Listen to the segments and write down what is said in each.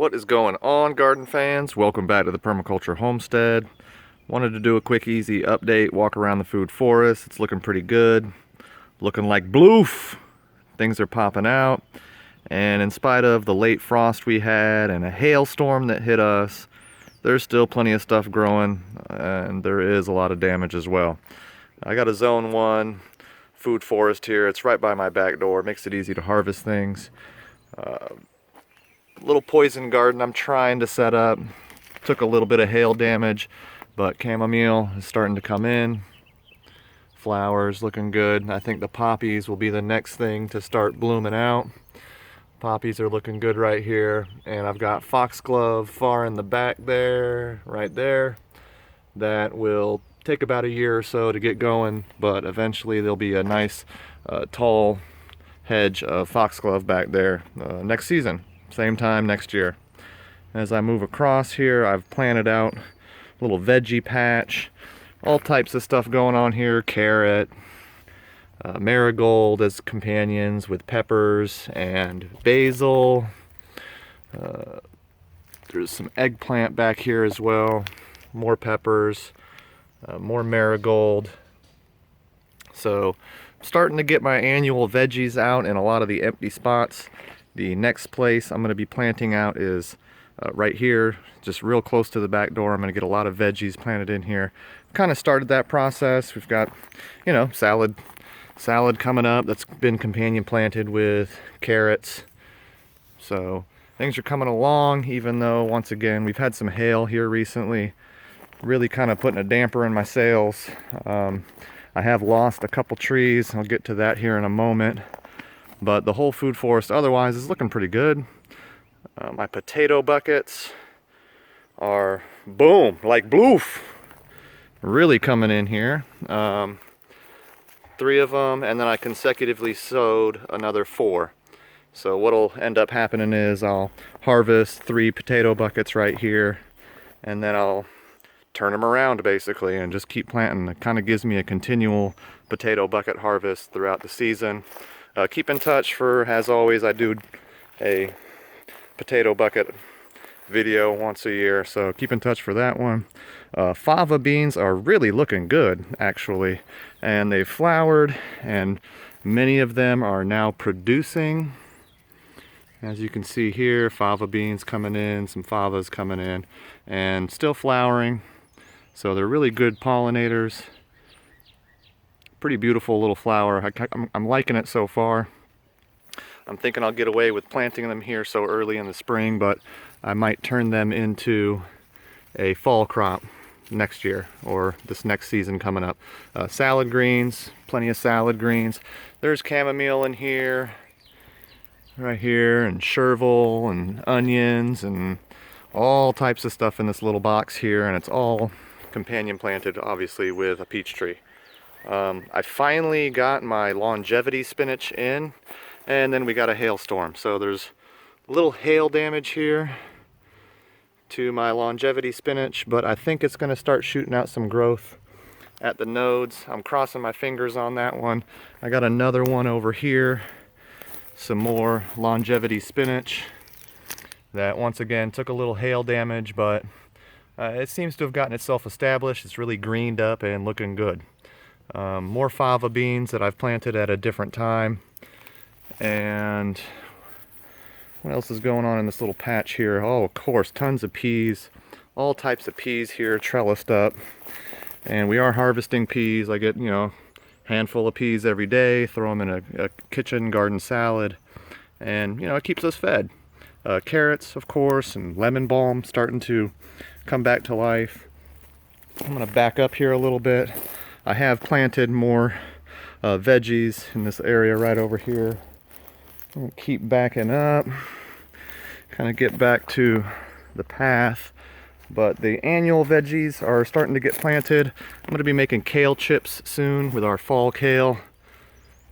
What is going on, garden fans? Welcome back to the Permaculture Homestead. Wanted to do a quick easy update, walk around the food forest. It's looking pretty good. Looking like BLOOF. Things are popping out. And in spite of the late frost we had and a hailstorm that hit us, there's still plenty of stuff growing, and there is a lot of damage as well. I got a zone 1 food forest here. It's right by my back door. Makes it easy to harvest things. Little poison garden I'm trying to set up. Took a little bit of hail damage, but chamomile is starting to come in. Flowers looking good. I think the poppies will be the next thing to start blooming out. Poppies are looking good right here, and I've got foxglove far in the back there, right there. That will take about a year or so to get going, but eventually there'll be a nice tall hedge of foxglove back there next season. Same time next year. As I move across here, I've planted out a little veggie patch. All types of stuff going on here. Carrot, marigold as companions with peppers and basil. There's some eggplant back here as well. More peppers, more marigold. So I'm starting to get my annual veggies out in a lot of the empty spots. The next place I'm going to be planting out is right here, just real close to the back door. I'm going to get a lot of veggies planted in here. Kind of started that process. We've got, you know, salad coming up that's been companion planted with carrots. So things are coming along, even though once again we've had some hail here recently, really kind of putting a damper in my sales. I have lost a couple trees. I'll get to that here in a moment. But the whole food forest otherwise is looking pretty good. My potato buckets are, boom, like BLOOF, really coming in here. 3 of them, and then I consecutively sowed another 4. So what'll end up happening is I'll harvest 3 potato buckets right here, and then I'll turn them around basically and just keep planting. It kind of gives me a continual potato bucket harvest throughout the season. Keep in touch for, as always, I do a potato bucket video once a year, so keep in touch for that one. Fava beans are really looking good, actually, and they've flowered, and many of them are now producing. As you can see here, fava beans coming in, some favas coming in, and still flowering. So they're really good pollinators. Pretty beautiful little flower. I'm liking it so far. I'm thinking I'll get away with planting them here so early in the spring, but I might turn them into a fall crop next year or this next season coming up. Salad greens, plenty of salad greens. There's chamomile in here, right here, and chervil and onions and all types of stuff in this little box here, and it's all companion planted obviously with a peach tree. I finally got my longevity spinach in, and then we got a hailstorm. So there's a little hail damage here to my longevity spinach, but I think it's going to start shooting out some growth at the nodes. I'm crossing my fingers on that one. I got another one over here, some more longevity spinach that once again took a little hail damage, but it seems to have gotten itself established. It's really greened up and looking good. More fava beans that I've planted at a different time. And what else is going on in this little patch here? Oh, of course, tons of peas. All types of peas here trellised up. And we are harvesting peas. I get, you know, a handful of peas every day, throw them in a kitchen garden salad. And, you know, it keeps us fed. Carrots, of course, and lemon balm starting to come back to life. I'm going to back up here a little bit. I have planted more veggies in this area right over here. I'm gonna keep backing up, kind of get back to the path. But the annual veggies are starting to get planted. I'm going to be making kale chips soon with our fall kale.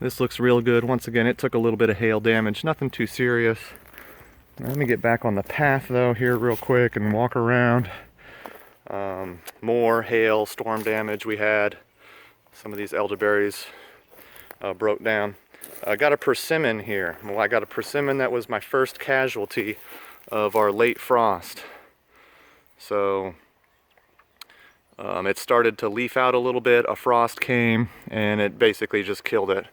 This looks real good. Once again, it took a little bit of hail damage, nothing too serious. Let me get back on the path though here real quick and walk around. More hail, storm damage we had. Some of these elderberries broke down. I got a persimmon here. Well, I got a persimmon that was my first casualty of our late frost. So it started to leaf out a little bit. A frost came and it basically just killed it.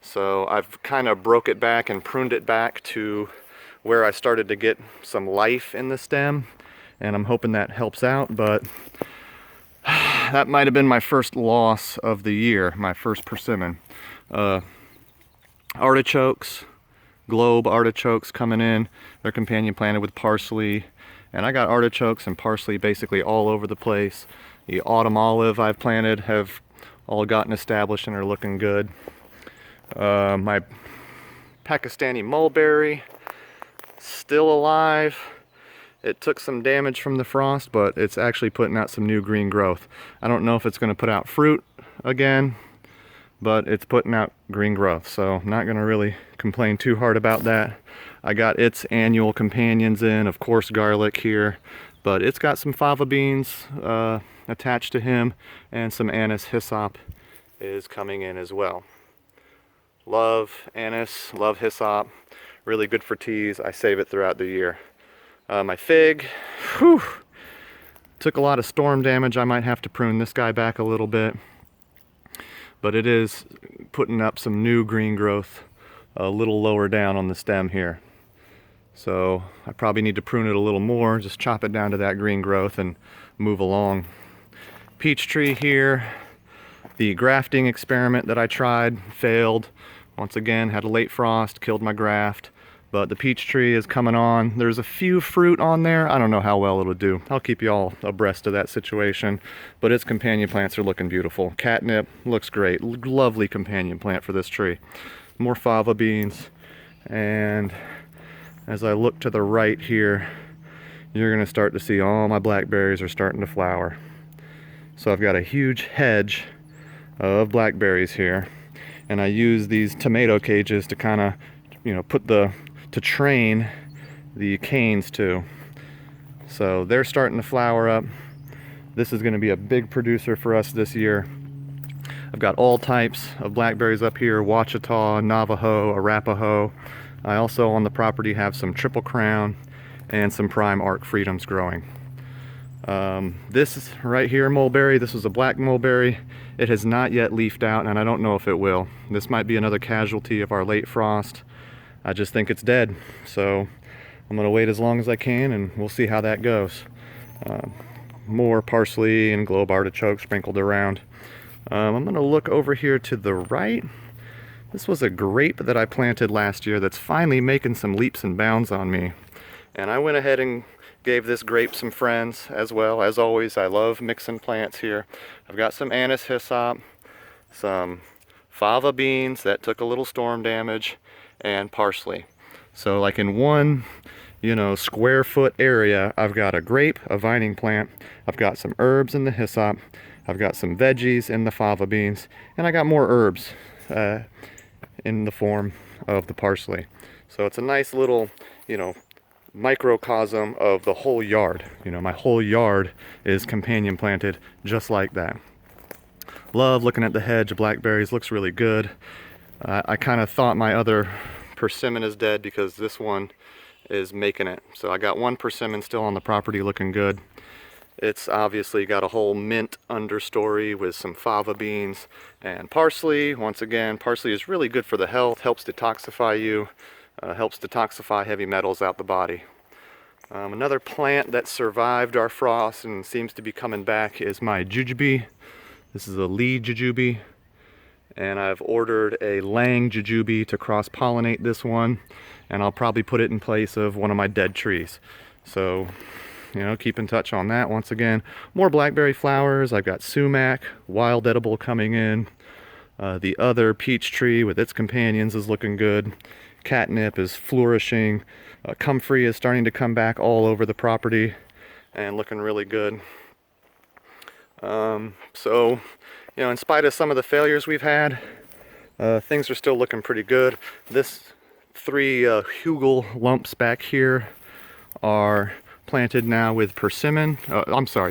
So I've kind of broke it back and pruned it back to where I started to get some life in the stem, and I'm hoping that helps out. But that might have been my first loss of the year, my first persimmon. Artichokes, globe artichokes coming in. They're companion planted with parsley, and I got artichokes and parsley basically all over the place. The autumn olive I've planted have all gotten established and are looking good. My Pakistani mulberry, still alive. It took some damage from the frost, but it's actually putting out some new green growth. I don't know if it's going to put out fruit again, but it's putting out green growth, so I'm not going to really complain too hard about that. I got its annual companions in, of course garlic here, but it's got some fava beans attached to him, and some anise hyssop is coming in as well. Love anise, love hyssop, really good for teas. I save it throughout the year. My fig, whew, took a lot of storm damage. I might have to prune this guy back a little bit, but it is putting up some new green growth a little lower down on the stem here. So I probably need to prune it a little more, just chop it down to that green growth and move along. Peach tree here, the grafting experiment that I tried failed. Once again, had a late frost, killed my graft. But the peach tree is coming on. There's a few fruit on there. I don't know how well it'll do. I'll keep you all abreast of that situation. But its companion plants are looking beautiful. Catnip looks great. Lovely companion plant for this tree. More fava beans. And as I look to the right here, you're going to start to see all my blackberries are starting to flower. So I've got a huge hedge of blackberries here. And I use these tomato cages to kind of, to train the canes to. So they're starting to flower up. This is going to be a big producer for us this year. I've got all types of blackberries up here: Ouachita, Navajo, Arapaho. I also on the property have some Triple Crown and some Prime Arc Freedoms growing. This is right here, mulberry. This is a black mulberry. It has not yet leafed out, and I don't know if it will. This might be another casualty of our late frost. I just think it's dead, so I'm going to wait as long as I can, and we'll see how that goes. More parsley and globe artichoke sprinkled around. I'm going to look over here to the right. This was a grape that I planted last year that's finally making some leaps and bounds on me. And I went ahead and gave this grape some friends as well. As always, I love mixing plants here. I've got some anise hyssop, some fava beans that took a little storm damage, and parsley. So like in one, square foot area, I've got a grape, a vining plant, I've got some herbs in the hyssop, I've got some veggies in the fava beans, and I got more herbs in the form of the parsley. So it's a nice little, microcosm of the whole yard. My whole yard is companion planted just like that. Love looking at the hedge of blackberries, looks really good. I kind of thought my other persimmon is dead because this one is making it. So I got one persimmon still on the property looking good. It's obviously got a whole mint understory with some fava beans and parsley. Once again, parsley is really good for the health, helps detoxify you, helps detoxify heavy metals out the body. Another plant that survived our frost and seems to be coming back is my jujube. This is a Lee jujube. And I've ordered a Lang jujube to cross-pollinate this one, and I'll probably put it in place of one of my dead trees. So, keep in touch on that. Once again, more blackberry flowers. I've got sumac, wild edible coming in. The other peach tree with its companions is looking good. Catnip is flourishing. Comfrey is starting to come back all over the property and looking really good. So, in spite of some of the failures we've had, things are still looking pretty good. This 3 Hugel lumps back here are planted now with persimmon.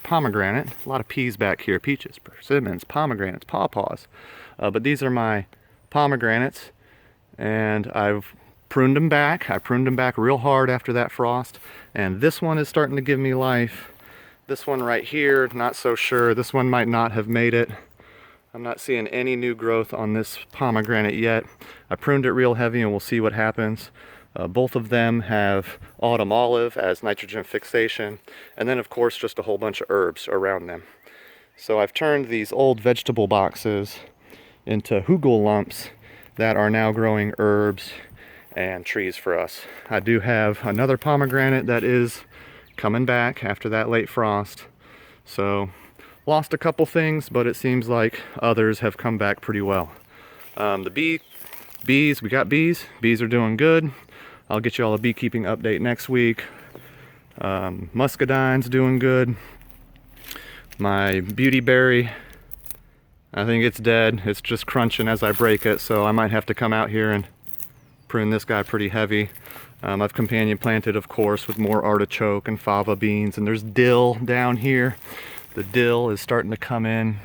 Pomegranate. A lot of peas back here. Peaches, persimmons, pomegranates, pawpaws. But these are my pomegranates, and I've pruned them back. I pruned them back real hard after that frost, and this one is starting to give me life. This one right here, not so sure. This one might not have made it. I'm not seeing any new growth on this pomegranate yet. I pruned it real heavy and we'll see what happens. Both of them have autumn olive as nitrogen fixation, and then of course just a whole bunch of herbs around them. So I've turned these old vegetable boxes into hugel lumps that are now growing herbs and trees for us. I do have another pomegranate that is coming back after that late frost. So lost a couple things, but it seems like others have come back pretty well. The bees, we got bees. Bees are doing good. I'll get you all a beekeeping update next week. Muscadine's doing good. My beautyberry, I think it's dead. It's just crunching as I break it, so I might have to come out here and prune this guy pretty heavy. I've companion planted, of course, with more artichoke and fava beans, and there's dill down here. The dill is starting to come in.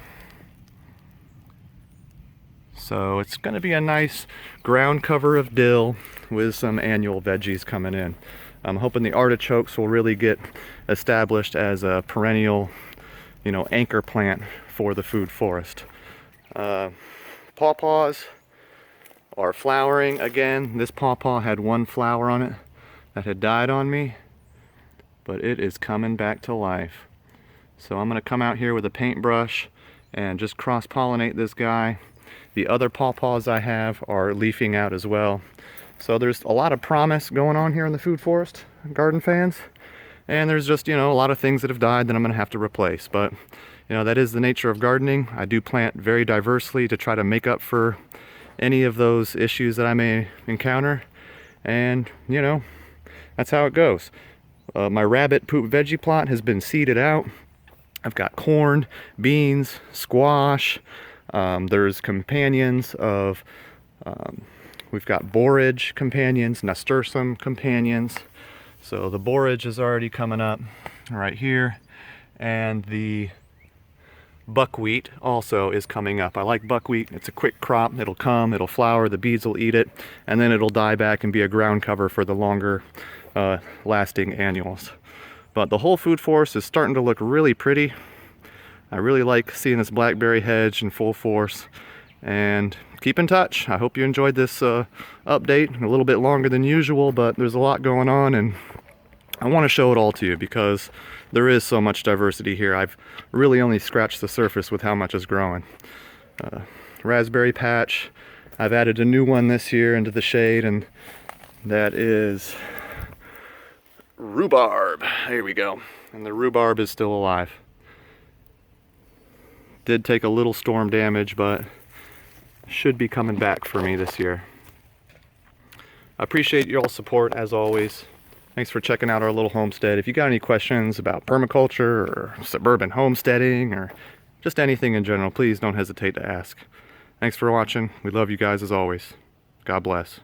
So it's going to be a nice ground cover of dill with some annual veggies coming in. I'm hoping the artichokes will really get established as a perennial, anchor plant for the food forest. Pawpaws are flowering again. This pawpaw had one flower on it that had died on me, but it is coming back to life. So I'm going to come out here with a paintbrush and just cross-pollinate this guy. The other pawpaws I have are leafing out as well. So there's a lot of promise going on here in the food forest, garden fans. And there's just, a lot of things that have died that I'm going to have to replace. But, that is the nature of gardening. I do plant very diversely to try to make up for any of those issues that I may encounter. And, that's how it goes. My rabbit poop veggie plot has been seeded out. I've got corn, beans, squash. There's companions of, we've got borage companions, nasturtium companions. So the borage is already coming up right here. And the buckwheat also is coming up. I like buckwheat. It's a quick crop. It'll come, it'll flower, the bees will eat it, and then it'll die back and be a ground cover for the longer lasting annuals. But the whole food forest is starting to look really pretty. I really like seeing this blackberry hedge in full force. And keep in touch. I hope you enjoyed this update. A little bit longer than usual, but there's a lot going on, and I want to show it all to you because there is so much diversity here. I've really only scratched the surface with how much is growing. Raspberry patch. I've added a new one this year into the shade, and that is rhubarb. Here we go. And the rhubarb is still alive. Did take a little storm damage, but should be coming back for me this year. I appreciate your all support as always. Thanks for checking out our little homestead. If you got any questions about permaculture or suburban homesteading or just anything in general, please don't hesitate to ask. Thanks for watching. We love you guys as always. God bless.